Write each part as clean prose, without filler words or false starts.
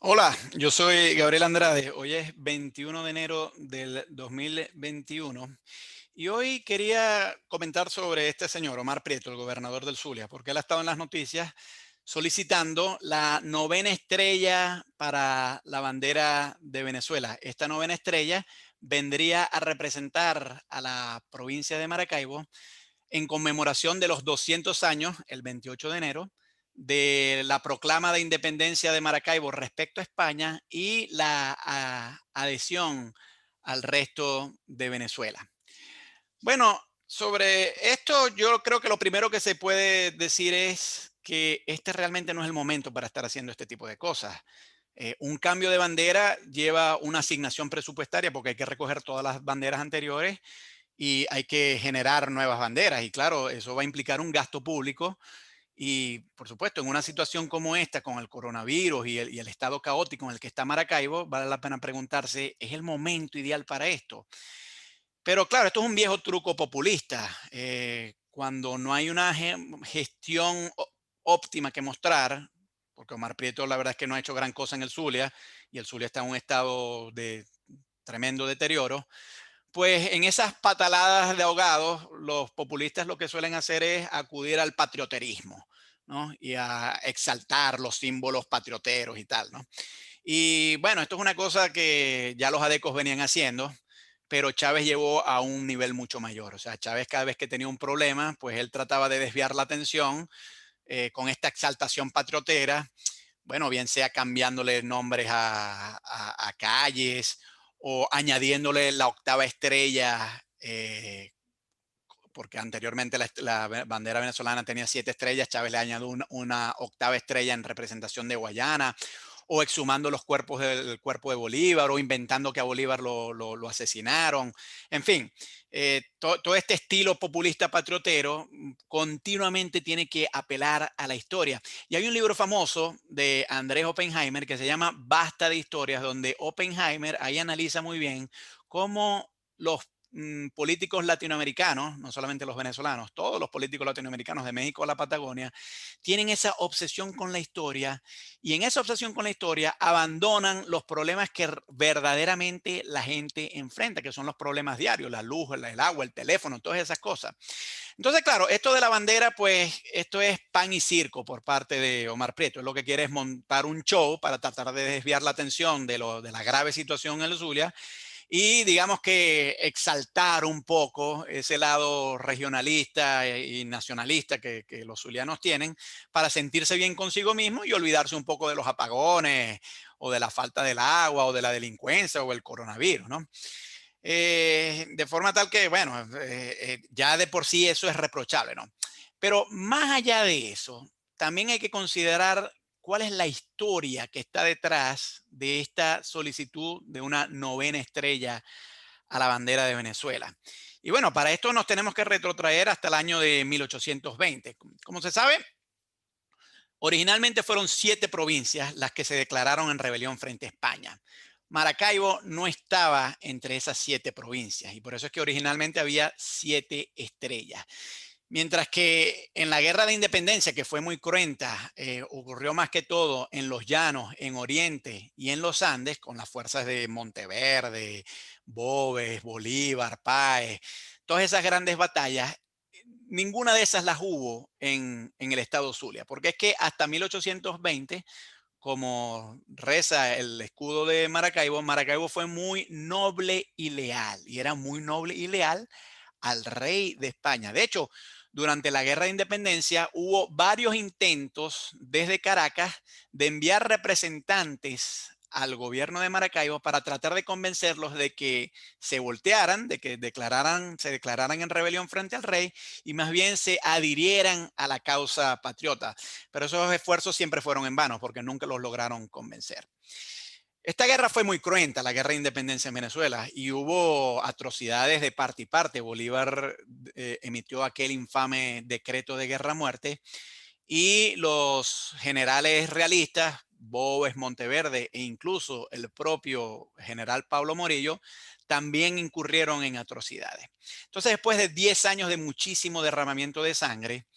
Hola, yo soy Gabriel Andrade. Hoy es 21 de enero del 2021 y hoy quería comentar sobre este señor, Omar Prieto, el gobernador del Zulia, porque él ha estado en las noticias solicitando la novena estrella para la bandera de Venezuela. Esta novena estrella vendría a representar a la provincia de Maracaibo en conmemoración de los 200 años, el 28 de enero, de la proclama de independencia de Maracaibo respecto a España y la adhesión al resto de Venezuela. Bueno, sobre esto yo creo que lo primero que se puede decir es que este realmente no es el momento para estar haciendo este tipo de cosas. Un cambio de bandera lleva una asignación presupuestaria porque hay que recoger todas las banderas anteriores y hay que generar nuevas banderas. Y claro, eso va a implicar un gasto público. Y por supuesto, en una situación como esta, con el coronavirus y el estado caótico en el que está Maracaibo, vale la pena preguntarse, ¿es el momento ideal para esto? Pero claro, esto es un viejo truco populista. Cuando no hay una gestión óptima que mostrar, porque Omar Prieto la verdad es que no ha hecho gran cosa en el Zulia, y el Zulia está en un estado de tremendo deterioro, pues en esas pataladas de ahogados, los populistas lo que suelen hacer es acudir al patrioterismo, ¿no? Y a exaltar los símbolos patrioteros y tal, ¿no? Y bueno, esto es una cosa que ya los adecos venían haciendo, pero Chávez llevó a un nivel mucho mayor. O sea, Chávez cada vez que tenía un problema, pues él trataba de desviar la atención con esta exaltación patriotera, bueno, bien sea cambiándole nombres a calles o añadiéndole la octava estrella, porque anteriormente la bandera venezolana tenía 7 estrellas, Chávez le añadió una octava estrella en representación de Guayana, o exhumando los cuerpos del cuerpo de Bolívar, o inventando que a Bolívar lo asesinaron. En fin, todo este estilo populista patriotero continuamente tiene que apelar a la historia. Y hay un libro famoso de Andrés Oppenheimer que se llama Basta de historias, donde Oppenheimer ahí analiza muy bien cómo los políticos latinoamericanos, no solamente los venezolanos, todos los políticos latinoamericanos de México a la Patagonia, tienen esa obsesión con la historia y en esa obsesión con la historia abandonan los problemas que verdaderamente la gente enfrenta, que son los problemas diarios, la luz, el agua, el teléfono, todas esas cosas. Entonces, claro, esto de la bandera, pues esto es pan y circo por parte de Omar Prieto. Él lo que quiere es montar un show para tratar de desviar la atención de la grave situación en el Zulia y digamos que exaltar un poco ese lado regionalista y nacionalista que los zulianos tienen para sentirse bien consigo mismo y olvidarse un poco de los apagones o de la falta del agua o de la delincuencia o el coronavirus, ¿no? De forma tal que, bueno, ya de por sí eso es reprochable, ¿no? Pero más allá de eso, también hay que considerar cuál es la historia que está detrás de esta solicitud de una novena estrella a la bandera de Venezuela. Y bueno, para esto nos tenemos que retrotraer hasta el año de 1820. Como se sabe, originalmente fueron 7 provincias las que se declararon en rebelión frente a España. Maracaibo no estaba entre esas 7 provincias y por eso es que originalmente había 7 estrellas. Mientras que en la guerra de independencia, que fue muy cruenta, ocurrió más que todo en los llanos, en Oriente y en los Andes, con las fuerzas de Monteverde, Boves, Bolívar, Páez, todas esas grandes batallas, ninguna de esas las hubo en el estado Zulia, porque es que hasta 1820, como reza el escudo de Maracaibo, Maracaibo fue muy noble y leal, y era muy noble y leal al rey de España. De hecho, durante la Guerra de Independencia hubo varios intentos desde Caracas de enviar representantes al gobierno de Maracaibo para tratar de convencerlos de que se voltearan, de que se declararan en rebelión frente al rey y más bien se adhirieran a la causa patriota. Pero esos esfuerzos siempre fueron en vano porque nunca los lograron convencer. Esta guerra fue muy cruenta, la guerra de independencia en Venezuela, y hubo atrocidades de parte y parte. Bolívar emitió aquel infame decreto de guerra-muerte y los generales realistas, Boves, Monteverde e incluso el propio general Pablo Morillo, también incurrieron en atrocidades. Entonces, después de 10 años de muchísimo derramamiento de sangre,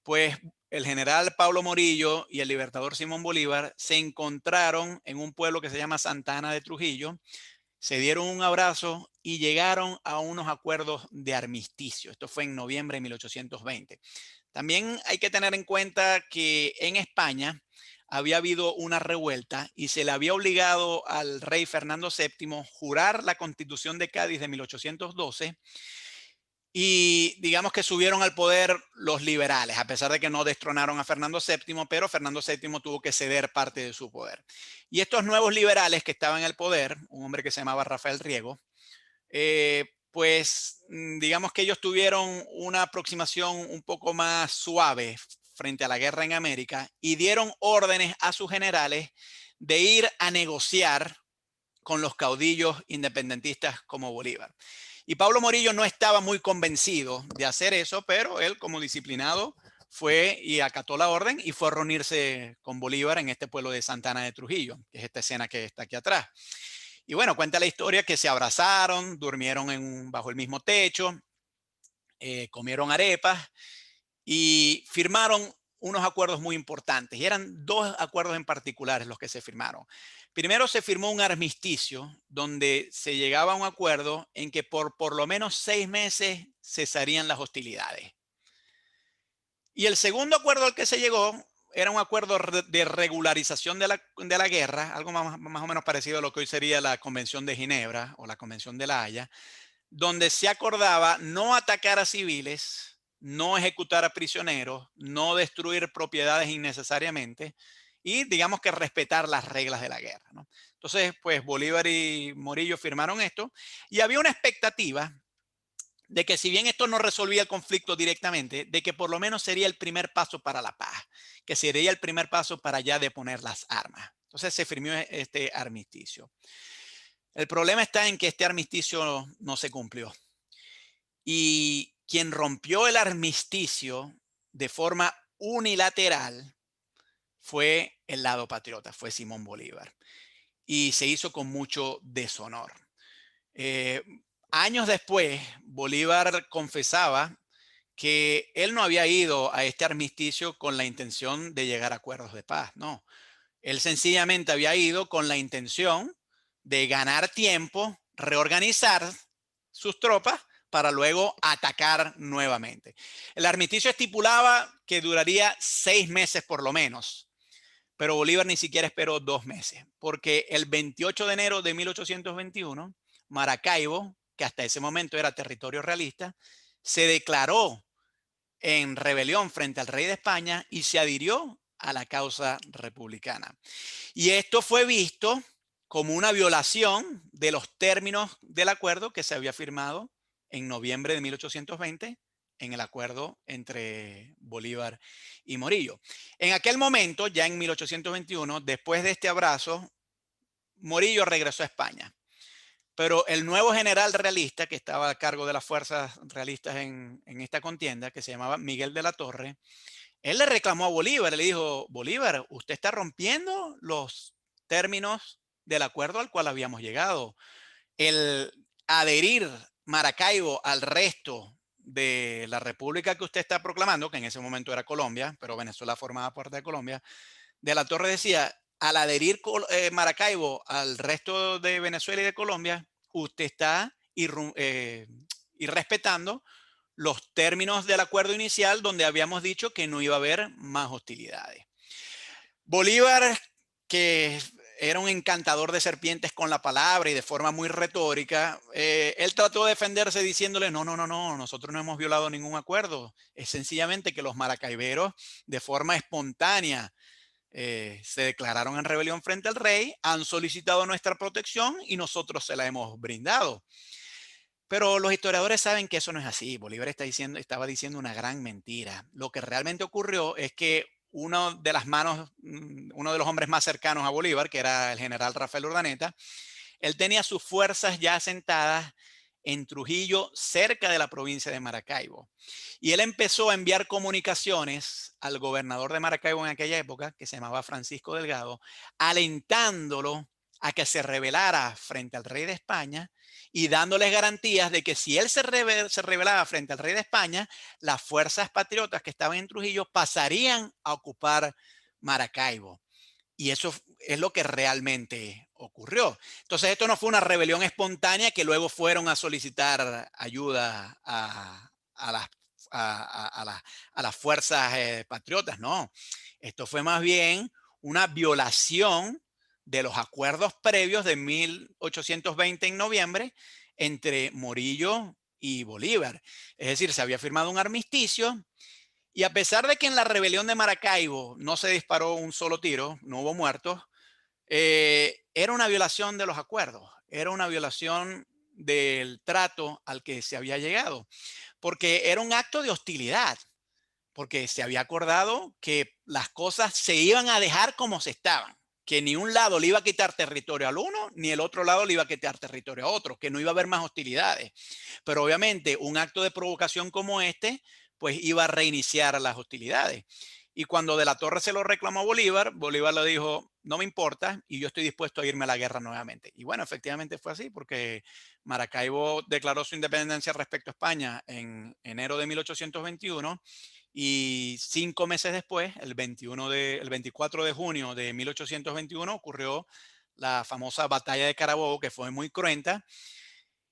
pues el general Pablo Morillo y el libertador Simón Bolívar se encontraron en un pueblo que se llama Santa Ana de Trujillo, se dieron un abrazo y llegaron a unos acuerdos de armisticio. Esto fue en noviembre de 1820. También hay que tener en cuenta que en España había habido una revuelta y se le había obligado al rey Fernando VII jurar la Constitución de Cádiz de 1812 y digamos que subieron al poder los liberales, a pesar de que no destronaron a Fernando VII, pero Fernando VII tuvo que ceder parte de su poder. Y estos nuevos liberales que estaban en el poder, un hombre que se llamaba Rafael Riego, pues digamos que ellos tuvieron una aproximación un poco más suave frente a la guerra en América y dieron órdenes a sus generales de ir a negociar con los caudillos independentistas como Bolívar. Y Pablo Morillo no estaba muy convencido de hacer eso, pero él como disciplinado fue y acató la orden y fue a reunirse con Bolívar en este pueblo de Santa Ana de Trujillo, que es esta escena que está aquí atrás. Y bueno, cuenta la historia que se abrazaron, durmieron bajo el mismo techo, comieron arepas y firmaron unos acuerdos muy importantes. Y eran dos acuerdos en particulares los que se firmaron. Primero se firmó un armisticio donde se llegaba a un acuerdo en que por lo menos 6 meses cesarían las hostilidades. Y el segundo acuerdo al que se llegó era un acuerdo de regularización de la guerra, algo más o menos parecido a lo que hoy sería la Convención de Ginebra o la Convención de La Haya, donde se acordaba no atacar a civiles, no ejecutar a prisioneros, no destruir propiedades innecesariamente y digamos que respetar las reglas de la guerra, ¿no? Entonces, pues Bolívar y Morillo firmaron esto y había una expectativa de que si bien esto no resolvía el conflicto directamente, de que por lo menos sería el primer paso para la paz, que sería el primer paso para ya deponer las armas. Entonces se firmó este armisticio. El problema está en que este armisticio no se cumplió. Y quien rompió el armisticio de forma unilateral fue el lado patriota, fue Simón Bolívar. Y se hizo con mucho deshonor. Eh, Años después, Bolívar confesaba que él no había ido a este armisticio con la intención de llegar a acuerdos de paz, no. Él sencillamente había ido con la intención de ganar tiempo, reorganizar sus tropas para luego atacar nuevamente. El armisticio estipulaba que duraría 6 meses por lo menos, pero Bolívar ni siquiera esperó 2 meses, porque el 28 de enero de 1821, Maracaibo, que hasta ese momento era territorio realista, se declaró en rebelión frente al rey de España y se adhirió a la causa republicana. Y esto fue visto como una violación de los términos del acuerdo que se había firmado en noviembre de 1820 en el acuerdo entre Bolívar y Morillo. En aquel momento, ya en 1821, después de este abrazo, Morillo regresó a España. Pero el nuevo general realista que estaba a cargo de las fuerzas realistas en esta contienda, que se llamaba Miguel de la Torre, él le reclamó a Bolívar, le dijo, Bolívar, usted está rompiendo los términos del acuerdo al cual habíamos llegado. El adherir Maracaibo al resto de la república que usted está proclamando, que en ese momento era Colombia, pero Venezuela formaba parte de Colombia, de la Torre decía, al adherir Maracaibo al resto de Venezuela y de Colombia, usted está irrespetando los términos del acuerdo inicial donde habíamos dicho que no iba a haber más hostilidades. Bolívar, que era un encantador de serpientes con la palabra y de forma muy retórica, él trató de defenderse diciéndole, no, nosotros no hemos violado ningún acuerdo. Es sencillamente que los maracaiberos, de forma espontánea, se declararon en rebelión frente al rey, han solicitado nuestra protección y nosotros se la hemos brindado. Pero los historiadores saben que eso no es así. Bolívar estaba diciendo una gran mentira. Lo que realmente ocurrió es que uno de uno de los hombres más cercanos a Bolívar, que era el general Rafael Urdaneta, él tenía sus fuerzas ya asentadas en Trujillo, cerca de la provincia de Maracaibo. Y él empezó a enviar comunicaciones al gobernador de Maracaibo en aquella época, que se llamaba Francisco Delgado, alentándolo a que se rebelara frente al rey de España y dándoles garantías de que si él se rebelaba frente al rey de España, las fuerzas patriotas que estaban en Trujillo pasarían a ocupar Maracaibo. Y eso es lo que realmente ocurrió. Entonces, esto no fue una rebelión espontánea que luego fueron a solicitar ayuda a las, a las fuerzas patriotas. No, esto fue más bien una violación de los acuerdos previos de 1820 en noviembre entre Morillo y Bolívar. Es decir, se había firmado un armisticio y a pesar de que en la rebelión de Maracaibo no se disparó un solo tiro, no hubo muertos, era una violación de los acuerdos, era una violación del trato al que se había llegado, porque era un acto de hostilidad, porque se había acordado que las cosas se iban a dejar como se estaban, que ni un lado le iba a quitar territorio al uno, ni el otro lado le iba a quitar territorio a otro, que no iba a haber más hostilidades. Pero obviamente un acto de provocación como este, pues iba a reiniciar las hostilidades. Y cuando De la Torre se lo reclamó a Bolívar, Bolívar le dijo, no me importa y yo estoy dispuesto a irme a la guerra nuevamente. Y bueno, efectivamente fue así porque Maracaibo declaró su independencia respecto a España en enero de 1821 y 5 meses después, el 24 de junio de 1821, ocurrió la famosa batalla de Carabobo, que fue muy cruenta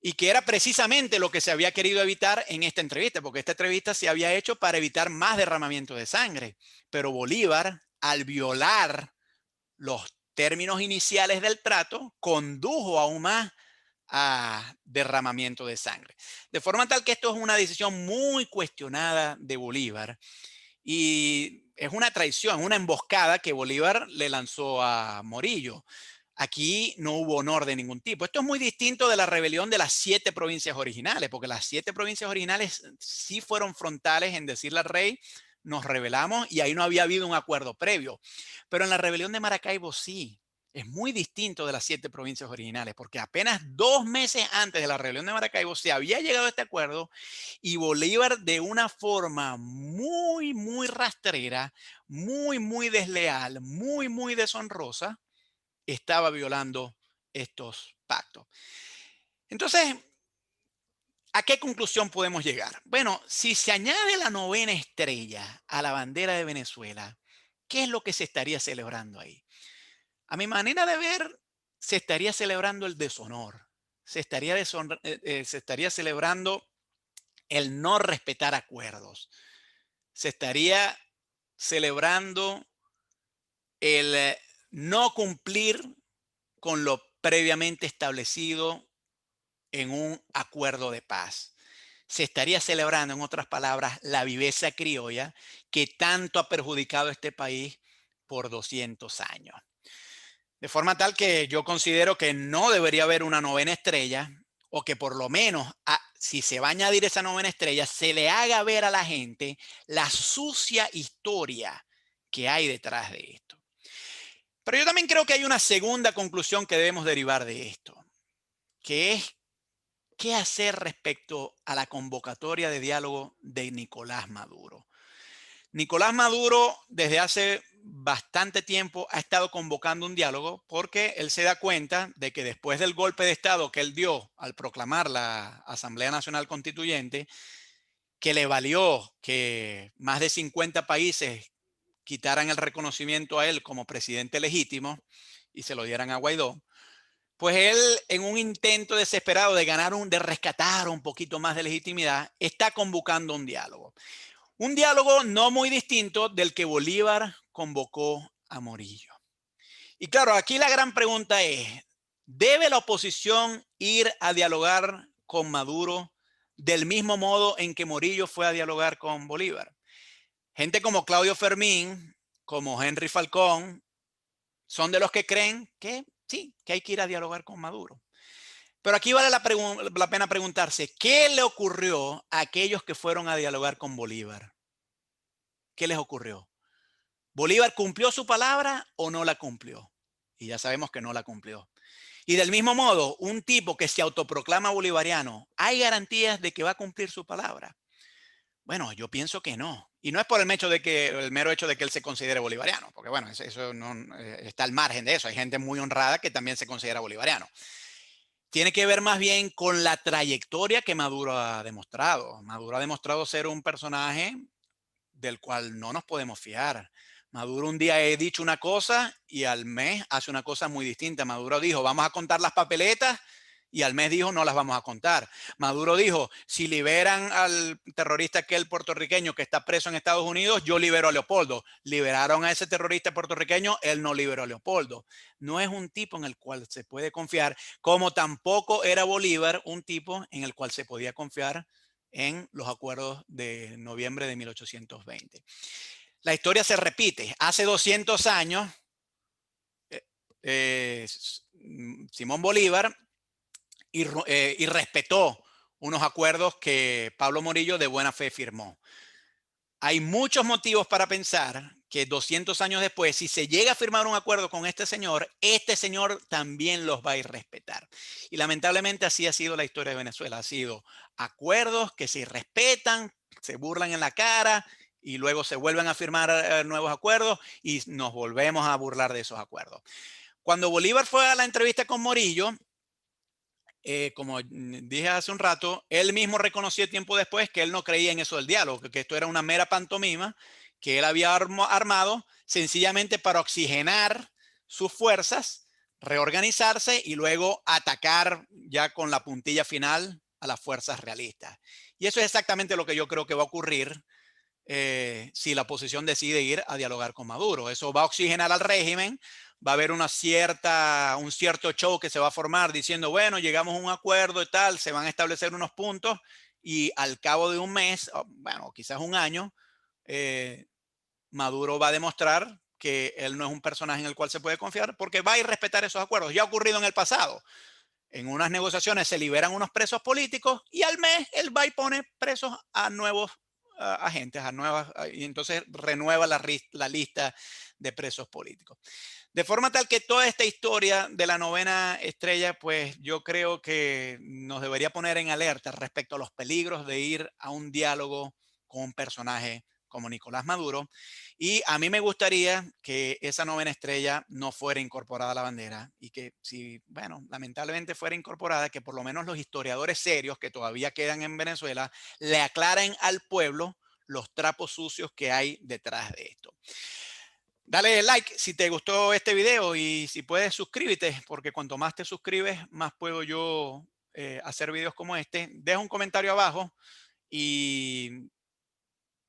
y que era precisamente lo que se había querido evitar en esta entrevista, porque esta entrevista se había hecho para evitar más derramamiento de sangre. Pero Bolívar, al violar los términos iniciales del trato, condujo aún más a derramamiento de sangre. De forma tal que esto es una decisión muy cuestionada de Bolívar y es una traición, una emboscada que Bolívar le lanzó a Morillo. Aquí no hubo honor de ningún tipo. Esto es muy distinto de la rebelión de las 7 provincias originales, porque las 7 provincias originales sí fueron frontales en decirle al rey, nos rebelamos y ahí no había habido un acuerdo previo. Pero en la rebelión de Maracaibo sí. Es muy distinto de las 7 provincias originales, porque apenas 2 meses antes de la rebelión de Maracaibo se había llegado a este acuerdo y Bolívar de una forma muy, muy rastrera, muy, muy desleal, muy, muy deshonrosa, estaba violando estos pactos. Entonces, ¿a qué conclusión podemos llegar? Bueno, si se añade la novena estrella a la bandera de Venezuela, ¿qué es lo que se estaría celebrando ahí? A mi manera de ver, se estaría celebrando el deshonor, se estaría celebrando el no respetar acuerdos, se estaría celebrando el no cumplir con lo previamente establecido en un acuerdo de paz. Se estaría celebrando, en otras palabras, la viveza criolla que tanto ha perjudicado a este país por 200 años. De forma tal que yo considero que no debería haber una novena estrella o que por lo menos si se va a añadir esa novena estrella, se le haga ver a la gente la sucia historia que hay detrás de esto. Pero yo también creo que hay una segunda conclusión que debemos derivar de esto, que es qué hacer respecto a la convocatoria de diálogo de Nicolás Maduro. Nicolás Maduro desde hace bastante tiempo ha estado convocando un diálogo porque él se da cuenta de que después del golpe de Estado que él dio al proclamar la Asamblea Nacional Constituyente, que le valió que más de 50 países quitaran el reconocimiento a él como presidente legítimo y se lo dieran a Guaidó, pues él, en un intento desesperado de de rescatar un poquito más de legitimidad, está convocando un diálogo. Un diálogo no muy distinto del que Bolívar convocó a Morillo. Y claro, aquí la gran pregunta es, ¿debe la oposición ir a dialogar con Maduro del mismo modo en que Morillo fue a dialogar con Bolívar? Gente como Claudio Fermín, como Henry Falcón, son de los que creen que sí, que hay que ir a dialogar con Maduro. Pero aquí vale la pena preguntarse, ¿qué le ocurrió a aquellos que fueron a dialogar con Bolívar? ¿Qué les ocurrió? ¿Bolívar cumplió su palabra o no la cumplió? Y ya sabemos que no la cumplió. Y del mismo modo, un tipo que se autoproclama bolivariano, ¿hay garantías de que va a cumplir su palabra? Bueno, yo pienso que no. Y no es por el mero hecho de que él se considere bolivariano, porque bueno, eso no está al margen de eso. Hay gente muy honrada que también se considera bolivariano. Tiene que ver más bien con la trayectoria que Maduro ha demostrado. Maduro ha demostrado ser un personaje del cual no nos podemos fiar. Maduro un día he dicho una cosa y al mes hace una cosa muy distinta. Maduro dijo, vamos a contar las papeletas y al mes dijo, no las vamos a contar. Maduro dijo, si liberan al terrorista aquel puertorriqueño que está preso en Estados Unidos, yo libero a Leopoldo. Liberaron a ese terrorista puertorriqueño, él no liberó a Leopoldo. No es un tipo en el cual se puede confiar, como tampoco era Bolívar un tipo en el cual se podía confiar en los acuerdos de noviembre de 1820. La historia se repite. Hace 200 años, Simón Bolívar y respetó unos acuerdos que Pablo Morillo de buena fe firmó. Hay muchos motivos para pensar que 200 años después, si se llega a firmar un acuerdo con este señor también los va a ir a respetar. Y lamentablemente así ha sido la historia de Venezuela. Ha sido acuerdos que se respetan, se burlan en la cara y luego se vuelven a firmar nuevos acuerdos y nos volvemos a burlar de esos acuerdos. Cuando Bolívar fue a la entrevista con Morillo, como dije hace un rato, él mismo reconoció tiempo después que él no creía en eso del diálogo, que esto era una mera pantomima que él había armado sencillamente para oxigenar sus fuerzas, reorganizarse y luego atacar ya con la puntilla final a las fuerzas realistas. Y eso es exactamente lo que yo creo que va a ocurrir si la oposición decide ir a dialogar con Maduro. Eso va a oxigenar al régimen, va a haber un cierto show que se va a formar diciendo, bueno, llegamos a un acuerdo y tal, se van a establecer unos puntos y al cabo de un mes, bueno, quizás un año, eh, Maduro va a demostrar que él no es un personaje en el cual se puede confiar porque va a ir a respetar esos acuerdos. Ya ha ocurrido en el pasado. En unas negociaciones se liberan unos presos políticos y al mes él va y pone presos a nuevos agentes, y entonces renueva la lista de presos políticos. De forma tal que toda esta historia de la novena estrella, pues yo creo que nos debería poner en alerta respecto a los peligros de ir a un diálogo con un personaje como Nicolás Maduro. Y a mí me gustaría que esa novena estrella no fuera incorporada a la bandera y que si, bueno, lamentablemente fuera incorporada, que por lo menos los historiadores serios que todavía quedan en Venezuela le aclaren al pueblo los trapos sucios que hay detrás de esto. Dale like si te gustó este video y si puedes suscríbete, porque cuanto más te suscribes, más puedo yo hacer videos como este. Deja un comentario abajo y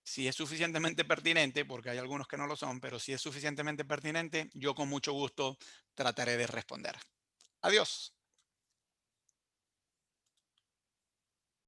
si es suficientemente pertinente, porque hay algunos que no lo son, pero si es suficientemente pertinente, yo con mucho gusto trataré de responder. Adiós.